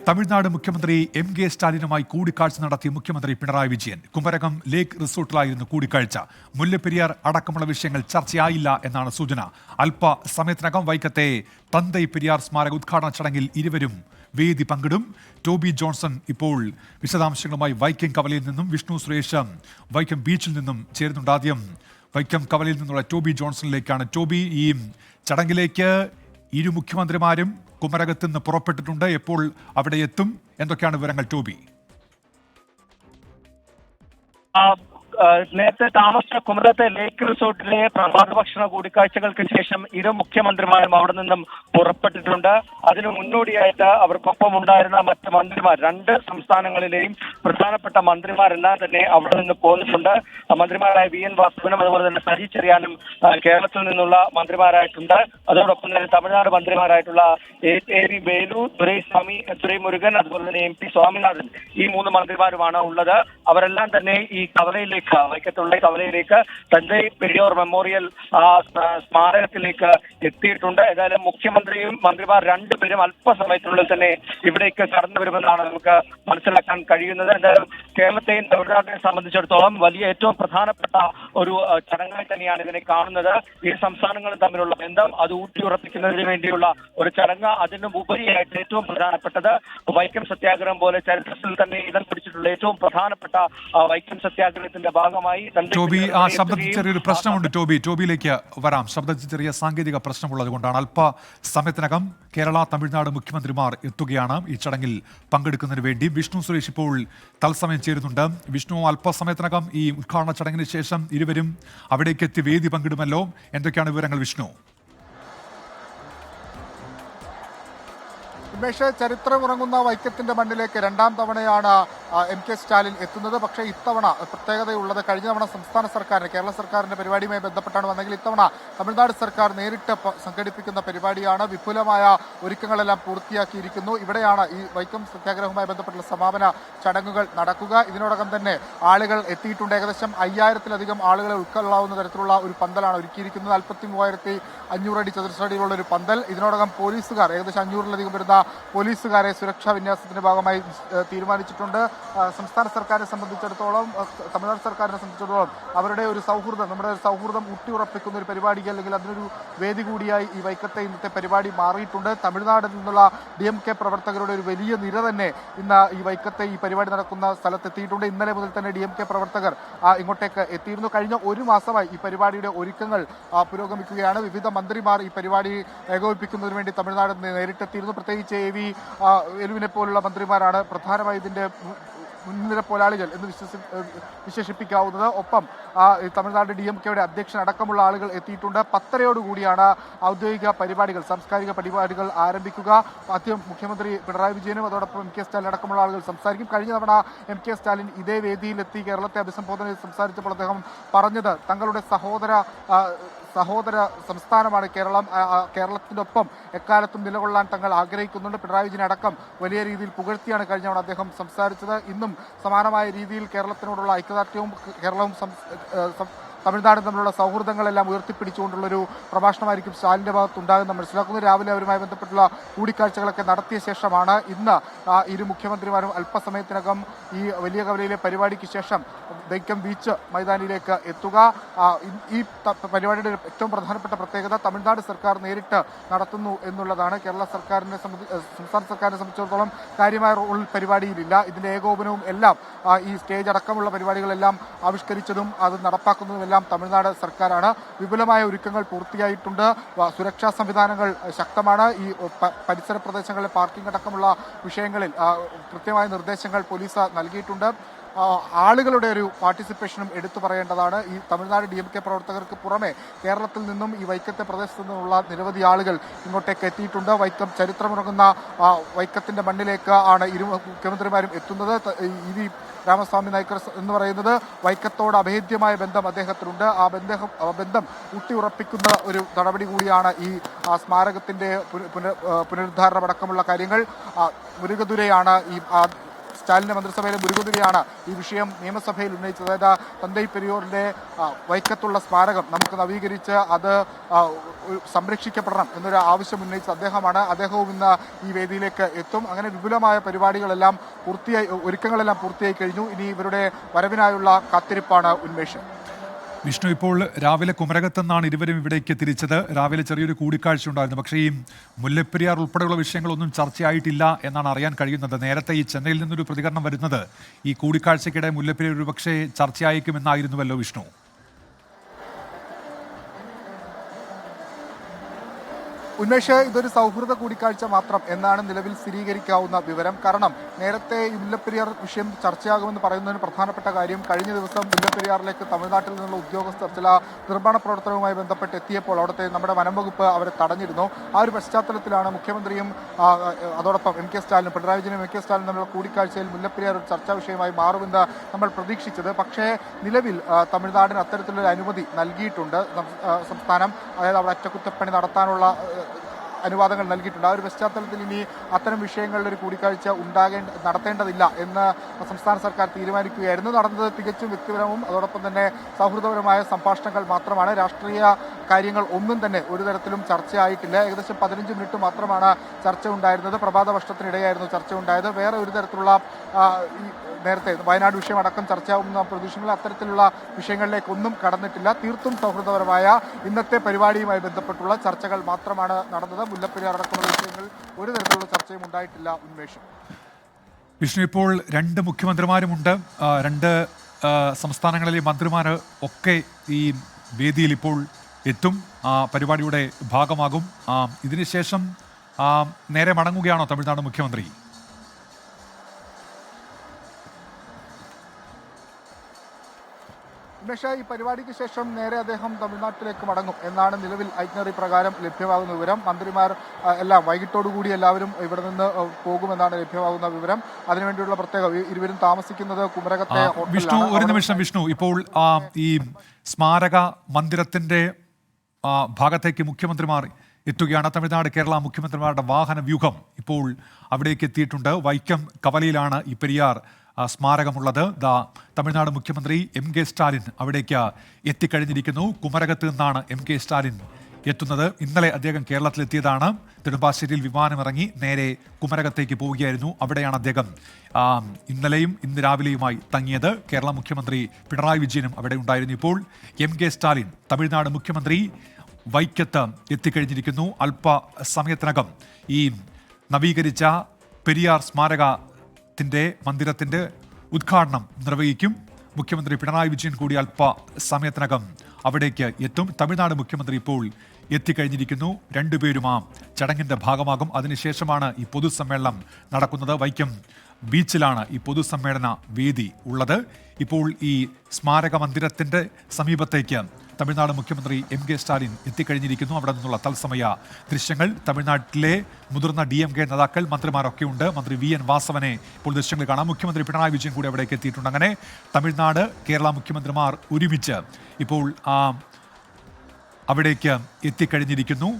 തമിഴ്നാട് മുഖ്യമന്ത്രി എം.കെ. സ്റ്റാലിനുമായി കൂടിക്കാഴ്ച നടത്തിയ മുഖ്യമന്ത്രി പിണറായി വിജയൻ. കുമരകം ലേക്ക് റിസോർട്ടിലായിരുന്നു കൂടിക്കാഴ്ച. മുല്ലപ്പെരിയാർ അടക്കമുള്ള വിഷയങ്ങൾ ചർച്ചയായില്ല എന്നാണ് സൂചന. അല്പസമയത്തിനകം വൈക്കത്തെ തന്തൈ പെരിയാർ സ്മാരക ഉദ്ഘാടന ചടങ്ങിൽ ഇരുവരും വേദി പങ്കിടും. ടോബി ജോൺസൺ ഇപ്പോൾ വിശദാംശങ്ങളുമായി വൈക്കം കവലയിൽ നിന്നും, വിഷ്ണു സുരേഷ് വൈക്കം ബീച്ചിൽ നിന്നും ചേരുന്നുണ്ട്. ആദ്യം വൈക്കം കവലയിൽ നിന്നുള്ള ടോബി ജോൺസണിലേക്കാണ്. ടോബി, ഈ ചടങ്ങിലേക്ക് ഇരു മുഖ്യമന്ത്രിമാരും കുമരകത്ത് നിന്ന് പുറപ്പെട്ടിട്ടുണ്ട്. എപ്പോൾ അവിടെ എത്തും? എന്തൊക്കെയാണ് വിവരങ്ങൾ, ടോബി? നേരത്തെ താമസിച്ച കുമരകത്തെ ലേക്ക് റിസോർട്ടിലെ പ്രഭാത ഭക്ഷണ കൂടിക്കാഴ്ചകൾക്ക് ശേഷം ഇരു മുഖ്യമന്ത്രിമാരും അവിടെ നിന്നും പുറപ്പെട്ടിട്ടുണ്ട്. അതിനു മുന്നോടിയായിട്ട് അവർക്കൊപ്പം ഉണ്ടായിരുന്ന മറ്റ് മന്ത്രിമാർ, രണ്ട് സംസ്ഥാനങ്ങളിലെയും പ്രധാനപ്പെട്ട മന്ത്രിമാരെല്ലാം തന്നെ അവിടെ നിന്ന് പോന്നിട്ടുണ്ട്. മന്ത്രിമാരായ വി.എൻ. വാസവനും അതുപോലെ തന്നെ സജി ചെറിയാനും കേരളത്തിൽ നിന്നുള്ള മന്ത്രിമാരായിട്ടുണ്ട്. അതോടൊപ്പം തന്നെ തമിഴ്നാട് മന്ത്രിമാരായിട്ടുള്ള എ.വി. വേലു, തുരൈമുരുകൻ, അതുപോലെ തന്നെ എം.പി. സ്വാമിനാഥൻ, ഈ മൂന്ന് മന്ത്രിമാരുമാണ് ഉള്ളത്. അവരെല്ലാം തന്നെ ഈ കവലയിലേക്ക്, വൈക്കത്തുള്ള കവലയിലേക്ക്, തന്തൈ പെരിയാർ മെമ്മോറിയൽ സ്മാരകത്തിലേക്ക് എത്തിയിട്ടുണ്ട്. ഏതായാലും മുഖ്യമന്ത്രിയും മന്ത്രിമാർ രണ്ടുപേരും അല്പസമയത്തിനുള്ളിൽ തന്നെ ഇവിടേക്ക് കടന്നു വരുമെന്നാണ് നമുക്ക് മനസ്സിലാക്കാൻ കഴിയുന്നത്. എന്തായാലും കേരളത്തെയും തമിഴ്നാട്ടിനെ സംബന്ധിച്ചിടത്തോളം വലിയ ഏറ്റവും പ്രധാനപ്പെട്ട ഒരു ചടങ്ങായി തന്നെയാണ് ഇതിനെ കാണുന്നത്. ഈ സംസ്ഥാനങ്ങൾ തമ്മിലുള്ള ബന്ധം അത് ഊട്ടിയുറപ്പിക്കുന്നതിന് വേണ്ടിയുള്ള ഒരു ചടങ്ങ്. അതിനും ഉപരിയായിട്ട് ഏറ്റവും പ്രധാനപ്പെട്ടത് വൈക്കം സത്യാഗ്രഹം പോലെ ചരിത്രത്തിൽ തന്നെ ഇടം പിടിച്ചിട്ടുള്ള ഏറ്റവും പ്രധാനപ്പെട്ട വൈക്കം സത്യാഗ്രഹത്തിന്റെ ഭാഗമായി ടോബി, ആ ശബ്ദത്തിൽ ചെറിയൊരു പ്രശ്നമുണ്ട്. ടോബിയിലേക്ക് വരാം. ശബ്ദത്തിൽ ചെറിയ സാങ്കേതിക പ്രശ്നമുള്ളത് കൊണ്ടാണ്. അല്പസമയത്തിനകം കേരള തമിഴ്നാട് മുഖ്യമന്ത്രിമാർ എത്തുകയാണ് ഈ ചടങ്ങിൽ പങ്കെടുക്കുന്നതിന് വേണ്ടി. വിഷ്ണു സുരേഷ് ഇപ്പോൾ തത്സമയം ചേരുന്നുണ്ട്. വിഷ്ണു, അല്പസമയത്തിനകം ഈ ഉദ്ഘാടന ചടങ്ങിന് ശേഷം ഇരുവരും അവിടേക്ക് എത്തി വേദി പങ്കിടുമല്ലോ. എന്തൊക്കെയാണ് വിവരങ്ങൾ, വിഷ്ണു? ഉമേഷ്, ചരിത്രമുറങ്ങുന്ന വൈക്കത്തിന്റെ മണ്ണിലേക്ക് രണ്ടാം തവണയാണ് എം.കെ. സ്റ്റാലിൻ എത്തുന്നത്. പക്ഷേ ഇത്തവണ പ്രത്യേകതയുള്ളത്, കഴിഞ്ഞ തവണ സംസ്ഥാന സർക്കാരിന്, കേരള സർക്കാരിന്റെ പരിപാടിയുമായി ബന്ധപ്പെട്ടാണ് വന്നെങ്കിൽ ഇത്തവണ തമിഴ്നാട് സർക്കാർ നേരിട്ട് സംഘടിപ്പിക്കുന്ന പരിപാടിയാണ്. വിപുലമായ ഒരുക്കങ്ങളെല്ലാം പൂർത്തിയാക്കിയിരിക്കുന്നു. ഇവിടെയാണ് ഈ വൈക്കം സത്യാഗ്രഹവുമായി ബന്ധപ്പെട്ടുള്ള സമാപന ചടങ്ങുകൾ നടക്കുക. ഇതിനോടകം തന്നെ ആളുകൾ എത്തിയിട്ടുണ്ട്. ഏകദേശം 5000-ലധികം ആളുകളെ ഉൾക്കൊള്ളാവുന്ന തരത്തിലുള്ള ഒരു പന്തലാണ് ഒരുക്കിയിരിക്കുന്നത്. 43,500 അടി ചതുരശ്രടിയിലുള്ള ഒരു പന്തൽ. ഇതിനോടകം പോലീസുകാർ, ഏകദേശം 500-ലധികം വരുന്ന പോലീസുകാരെ സുരക്ഷാ വിന്യാസത്തിന്റെ ഭാഗമായി തീരുമാനിച്ചിട്ടുണ്ട്. സംസ്ഥാന സർക്കാരിനെ സംബന്ധിച്ചിടത്തോളം, തമിഴ്നാട് സർക്കാരിനെ സംബന്ധിച്ചിടത്തോളം അവരുടെ ഒരു സൗഹൃദം, നമ്മുടെ ഒരു സൗഹൃദം ഊട്ടിയുറപ്പിക്കുന്ന ഒരു പരിപാടി, അല്ലെങ്കിൽ അതിനൊരു വേദി കൂടിയായി ഈ വൈക്കത്തെ ഇന്നത്തെ പരിപാടി മാറിയിട്ടുണ്ട്. തമിഴ്നാട്ടിൽ നിന്നുള്ള DMK പ്രവർത്തകരുടെ ഒരു വലിയ നിര തന്നെ ഇന്ന് ഈ വൈക്കത്തെ ഈ പരിപാടി നടക്കുന്ന സ്ഥലത്തെത്തിയിട്ടുണ്ട്. ഇന്നലെ മുതൽ തന്നെ DMK പ്രവർത്തകർ ഇങ്ങോട്ടേക്ക് എത്തിയിരുന്നു. കഴിഞ്ഞ ഒരു മാസമായി ഈ പരിപാടിയുടെ ഒരുക്കങ്ങൾ പുരോഗമിക്കുകയാണ്. വിവിധ മന്ത്രിമാർ ഈ പരിപാടി ഏകോപിപ്പിക്കുന്നതിന് വേണ്ടി തമിഴ്നാട് നേരിട്ടെത്തിയിരുന്നു. പ്രത്യേകിച്ച് എ.വി. വേലുവിനെ പോലുള്ള മന്ത്രിമാരാണ് പ്രധാനമായി ഇതിന്റെ മുൻനിര പോരാളികൾ എന്ന് വിശേഷിപ്പിക്കാവുന്നത്. ഒപ്പം തമിഴ്നാട് DMKയുടെ അധ്യക്ഷൻ അടക്കമുള്ള ആളുകൾ എത്തിയിട്ടുണ്ട്. 10:30 ഔദ്യോഗിക പരിപാടികൾ, സാംസ്കാരിക പരിപാടികൾ ആരംഭിക്കുക. ആദ്യം മുഖ്യമന്ത്രി പിണറായി വിജയനും അതോടൊപ്പം എം.കെ. സ്റ്റാലിൻ അടക്കമുള്ള ആളുകൾ സംസാരിക്കും. കഴിഞ്ഞ തവണ എം.കെ. സ്റ്റാലിൻ ഇതേ വേദിയിലെത്തി കേരളത്തെ അഭിസംബോധന ചെയ്ത് സംസാരിച്ചപ്പോൾ അദ്ദേഹം പറഞ്ഞത് തങ്ങളുടെ സഹോദര സംസ്ഥാനമാണ് കേരളം. കേരളത്തിൻ്റെ ഒപ്പം എക്കാലത്തും നിലകൊള്ളാൻ തങ്ങൾ ആഗ്രഹിക്കുന്നുണ്ട്. പിണറായി വിജയൻ അടക്കം വലിയ രീതിയിൽ പുകഴ്ത്തിയാണ് കഴിഞ്ഞ തവണ അദ്ദേഹം സംസാരിച്ചത്. ഇന്നും സമാനമായ രീതിയിൽ കേരളത്തിനോടുള്ള ഐക്യദാർഢ്യവും കേരളവും തമിഴ്നാടും തമ്മിലുള്ള സൗഹൃദങ്ങളെല്ലാം ഉയർത്തിപ്പിടിച്ചുകൊണ്ടുള്ളൊരു പ്രഭാഷണമായിരിക്കും സ്റ്റാലിൻ്റെ ഭാഗത്തുണ്ടാകുമെന്ന് മനസ്സിലാക്കുന്നു. രാവിലെ അവരുമായി ബന്ധപ്പെട്ടുള്ള കൂടിക്കാഴ്ചകളൊക്കെ നടത്തിയ ശേഷമാണ് ഇന്ന് ഇരു മുഖ്യമന്ത്രിമാരും അല്പസമയത്തിനകം ഈ വലിയ കവലയിലെ പരിപാടിക്ക് ശേഷം വൈക്കം ബീച്ച് മൈതാനിയിലേക്ക് എത്തുക. ഈ പരിപാടിയുടെ ഏറ്റവും പ്രധാനപ്പെട്ട പ്രത്യേകത തമിഴ്നാട് സർക്കാർ നേരിട്ട് നടത്തുന്നു എന്നുള്ളതാണ്. കേരള സർക്കാരിനെ സംസ്ഥാന സർക്കാരിനെ സംബന്ധിച്ചിടത്തോളം കാര്യമായ റോൾ പരിപാടിയിലില്ല. ഇതിൻ്റെ ഏകോപനവും എല്ലാം ഈ സ്റ്റേജ് അടക്കമുള്ള പരിപാടികളെല്ലാം ആവിഷ്കരിച്ചതും അത് നടപ്പാക്കുന്നതും തമിഴ്നാട് സർക്കാരാണ്. വിപുലമായ ഒരുക്കങ്ങൾ പൂർത്തിയായിട്ടുണ്ട്. സുരക്ഷാ സംവിധാനങ്ങൾ ശക്തമാണ്. ഈ പരിസര പ്രദേശങ്ങളിലെ പാർക്കിംഗ് അടക്കമുള്ള വിഷയങ്ങളിൽ കൃത്യമായ നിർദ്ദേശങ്ങൾ പോലീസ് നൽകിയിട്ടുണ്ട്. ആളുകളുടെ ഒരു പാർട്ടിസിപ്പേഷനും എടുത്തു പറയേണ്ടതാണ്. ഈ തമിഴ്നാട് DMK പ്രവർത്തകർക്ക് പുറമെ കേരളത്തിൽ നിന്നും ഈ വൈക്കത്തെ പ്രദേശത്തു നിന്നുള്ള നിരവധി ആളുകൾ ഇങ്ങോട്ടേക്ക് എത്തിയിട്ടുണ്ട്. വൈക്കം ചരിത്രമുറങ്ങുന്ന വൈക്കത്തിന്റെ മണ്ണിലേക്ക് ആണ് ഇരു മുഖ്യമന്ത്രിമാരും എത്തുന്നത്. ഇ.വി. രാമസ്വാമി നായ്ക്കർ എന്ന് പറയുന്നത് വൈക്കത്തോട് അഭേദ്യമായ ബന്ധം അദ്ദേഹത്തിനുണ്ട്. ആ ബന്ധം ഊട്ടിയുറപ്പിക്കുന്ന ഒരു നടപടി കൂടിയാണ് ഈ സ്മാരകത്തിന്റെ പുനരുദ്ധാരണമടക്കമുള്ള കാര്യങ്ങൾ. മുരുകദുരയാണ് ഈ സ്റ്റാലിന്റെ മന്ത്രിസഭയിലെ മുരുകുതിരിയാണ് ഈ വിഷയം നിയമസഭയിൽ ഉന്നയിച്ചത്. അതായത് തന്തൈ പെരിയോറിന്റെ വൈക്കത്തുള്ള സ്മാരകം നമുക്ക് നവീകരിച്ച് അത് സംരക്ഷിക്കപ്പെടണം എന്നൊരു ആവശ്യം ഉന്നയിച്ച അദ്ദേഹവും ഇന്ന് ഈ വേദിയിലേക്ക് എത്തും. അങ്ങനെ വിപുലമായ പരിപാടികളെല്ലാം ഒരുക്കങ്ങളെല്ലാം പൂർത്തിയായി കഴിഞ്ഞു. ഇനി ഇവരുടെ വരവിനായുള്ള കാത്തിരിപ്പാണ് ഉന്മേഷം. വിഷ്ണു, ഇപ്പോൾ രാവിലെ കുമരകത്ത് നിന്നാണ് ഇരുവരും ഇവിടേക്ക് തിരിച്ചത്. രാവിലെ ചെറിയൊരു കൂടിക്കാഴ്ച ഉണ്ടായിരുന്നു. പക്ഷേ ഈ മുല്ലപ്പെരിയാർ ഉൾപ്പെടെയുള്ള വിഷയങ്ങളൊന്നും ചർച്ചയായിട്ടില്ല എന്നാണ് അറിയാൻ കഴിയുന്നത്. നേരത്തെ ഈ ചെന്നൈയിൽ നിന്നൊരു പ്രതികരണം വരുന്നത് ഈ കൂടിക്കാഴ്ചയ്ക്കിടെ മുല്ലപ്പെരിയാർ ഒരുപക്ഷെ ചർച്ചയായിരിക്കുമെന്നായിരുന്നുവല്ലോ വിഷ്ണു. ഉന്മേഷ്, ഇതൊരു സൗഹൃദ കൂടിക്കാഴ്ച മാത്രം എന്നാണ് നിലവിൽ സ്ഥിരീകരിക്കാവുന്ന വിവരം. കാരണം നേരത്തെ ഈ മുല്ലപ്പെരിയാർ വിഷയം ചർച്ചയാകുമെന്ന് പറയുന്നതിന് പ്രധാനപ്പെട്ട കാര്യം കഴിഞ്ഞ ദിവസം മുല്ലപ്പെരിയാറിലേക്ക് തമിഴ്നാട്ടിൽ നിന്നുള്ള ഉദ്യോഗസ്ഥർ ചില നിർമ്മാണ പ്രവർത്തനവുമായി ബന്ധപ്പെട്ട് എത്തിയപ്പോൾ അവിടുത്തെ നമ്മുടെ വനം വകുപ്പ് അവരെ തടഞ്ഞിരുന്നു. ആ ഒരു പശ്ചാത്തലത്തിലാണ് മുഖ്യമന്ത്രിയും അതോടൊപ്പം പിണറായി വിജയനും സ്റ്റാലിനും തമ്മിലുള്ള കൂടിക്കാഴ്ചയിൽ മുല്ലപ്പെരിയാർ ഒരു ചർച്ചാ വിഷയമായി മാറുമെന്ന് നമ്മൾ പ്രതീക്ഷിച്ചത്. പക്ഷേ നിലവിൽ തമിഴ്നാടിന് അത്തരത്തിലൊരു അനുമതി നൽകിയിട്ടുണ്ട് സംസ്ഥാനം. അതായത് അവിടെ അറ്റകുറ്റപ്പണി നടത്താനുള്ള അനുവാദങ്ങൾ നൽകിയിട്ടുണ്ട്. ആ ഒരു പശ്ചാത്തലത്തിൽ ഇനി അത്തരം വിഷയങ്ങളിൽ ഒരു കൂടിക്കാഴ്ച നടത്തേണ്ടതില്ല എന്ന് സംസ്ഥാന സർക്കാർ തീരുമാനിക്കുകയായിരുന്നു. നടന്നത് തികച്ചും വ്യക്തിപരവും അതോടൊപ്പം തന്നെ സൗഹൃദപരമായ സംഭാഷണങ്ങൾ മാത്രമാണ്. രാഷ്ട്രീയ കാര്യങ്ങൾ ഒന്നും തന്നെ ഒരു തരത്തിലും ചർച്ചയായിട്ടില്ല. ഏകദേശം 15 മിനിറ്റ് മാത്രമാണ് ചർച്ച ഉണ്ടായിരുന്നത്. പ്രഭാത ഭക്ഷണത്തിനിടെയായിരുന്നു ചർച്ച ഉണ്ടായത്. വേറെ ഒരു തരത്തിലുള്ള നേരത്തെ വയനാട് വിഷയം അടക്കം ചർച്ചയാവുന്ന പ്രതീക്ഷകളിൽ അത്തരത്തിലുള്ള വിഷയങ്ങളിലേക്കൊന്നും കടന്നിട്ടില്ല. തീർത്തും സൗഹൃദപരമായ ഇന്നത്തെ പരിപാടിയുമായി ബന്ധപ്പെട്ടുള്ള ചർച്ചകൾ മാത്രമാണ് നടന്നത്. മുല്ലപ്പെരിയാർ അടക്കമുള്ള വിഷയങ്ങളിൽ ഒരു തരത്തിലുള്ള ചർച്ചയും ഉണ്ടായിട്ടില്ല. ഉന്മേഷം. വിഷ്ണു, ഇപ്പോൾ രണ്ട് മുഖ്യമന്ത്രിമാരുമുണ്ട്. രണ്ട് സംസ്ഥാനങ്ങളിലെ മന്ത്രിമാർ ഒക്കെ ഈ വേദിയിൽ ഇപ്പോൾ എത്തും, പരിപാടിയുടെ ഭാഗമാകും. ഇതിനുശേഷം നേരെ മടങ്ങുകയാണോ തമിഴ്നാട് മുഖ്യമന്ത്രി? ഉന്മേഷ, ഈ പരിപാടിക്ക് ശേഷം നേരെ അദ്ദേഹം തമിഴ്നാട്ടിലേക്ക് മടങ്ങും എന്നാണ് നിലവിൽ ഐറ്റ്നറി പ്രകാരം ലഭ്യമാകുന്ന വിവരം. മന്ത്രിമാർ എല്ലാം വൈകിട്ടോടുകൂടി എല്ലാവരും ഇവിടെ നിന്ന് പോകുമെന്നാണ് ലഭ്യമാകുന്ന വിവരം. അതിനുവേണ്ടിയുള്ള പ്രത്യേക ഇരുവരും താമസിക്കുന്നത് കുമരകത്തെ വിഷ്ണു, ഒരു നിമിഷം വിഷ്ണു. ഇപ്പോൾ ഈ സ്മാരക മന്ദിരത്തിന്റെ ഭാഗത്തേക്ക് മുഖ്യമന്ത്രിമാർ എത്തുകയാണ്. തമിഴ്നാട് കേരള മുഖ്യമന്ത്രിമാരുടെ വാഹന വ്യൂഹം ഇപ്പോൾ അവിടേക്ക് എത്തിയിട്ടുണ്ട്. വൈക്കം കവലയിലാണ് ഈ പെരിയാർ സ്മാരകമുള്ളത്. തമിഴ്നാട് മുഖ്യമന്ത്രി MK സ്റ്റാലിൻ അവിടേക്ക് എത്തിക്കഴിഞ്ഞിരിക്കുന്നു. കുമരകത്ത് നിന്നാണ് MK സ്റ്റാലിൻ എത്തുന്നത്. ഇന്നലെ അദ്ദേഹം കേരളത്തിലെത്തിയതാണ്. നെടുമ്പാശ്ശേരിയിൽ വിമാനമിറങ്ങി നേരെ കുമരകത്തേക്ക് പോവുകയായിരുന്നു. അവിടെയാണ് അദ്ദേഹം ഇന്നലെയും ഇന്ന് രാവിലെയുമായി തങ്ങിയത്. കേരള മുഖ്യമന്ത്രി പിണറായി വിജയനും അവിടെ ഉണ്ടായിരുന്നു. ഇപ്പോൾ MK സ്റ്റാലിൻ തമിഴ്നാട് മുഖ്യമന്ത്രി വൈക്കത്ത് എത്തിക്കഴിഞ്ഞിരിക്കുന്നു. അല്പസമയത്തിനകം ഈ നവീകരിച്ച പെരിയാർ മന്ദിരത്തിന്റെ ഉദ്ഘാടനം നിർവഹിക്കും. മുഖ്യമന്ത്രി പിണറായി വിജയൻ കൂടി അല്പസമയത്തിനകം അവിടേക്ക് എത്തും. തമിഴ്നാട് മുഖ്യമന്ത്രി ഇപ്പോൾ എത്തിക്കഴിഞ്ഞിരിക്കുന്നു. രണ്ടുപേരും ആ ചടങ്ങിന്റെ ഭാഗമാകും. അതിനുശേഷമാണ് ഈ പൊതുസമ്മേളനം നടക്കുന്നത്. വൈക്കം ബീച്ചിലാണ് ഈ പൊതുസമ്മേളന വേദി ഉള്ളത്. ഇപ്പോൾ ഈ സ്മാരക മന്ദിരത്തിന്റെ സമീപത്തേക്ക് തമിഴ്നാട് മുഖ്യമന്ത്രി MK സ്റ്റാലിൻ എത്തിക്കഴിഞ്ഞിരിക്കുന്നു. അവിടെ നിന്നുള്ള തത്സമയ ദൃശ്യങ്ങൾ. തമിഴ്നാട്ടിലെ മുതിർന്ന DMK നേതാക്കൾ, മന്ത്രിമാരൊക്കെ ഉണ്ട്. മന്ത്രി VN വാസവനെ ഇപ്പോൾ ദൃശ്യങ്ങൾ കാണാം. മുഖ്യമന്ത്രി പിണറായി വിജയൻ കൂടി അവിടേക്ക് എത്തിയിട്ടുണ്ട്. അങ്ങനെ തമിഴ്നാട് കേരള മുഖ്യമന്ത്രിമാർ ഒരുമിച്ച് ഇപ്പോൾ അവിടേക്ക് എത്തിക്കഴിഞ്ഞിരിക്കുന്നു.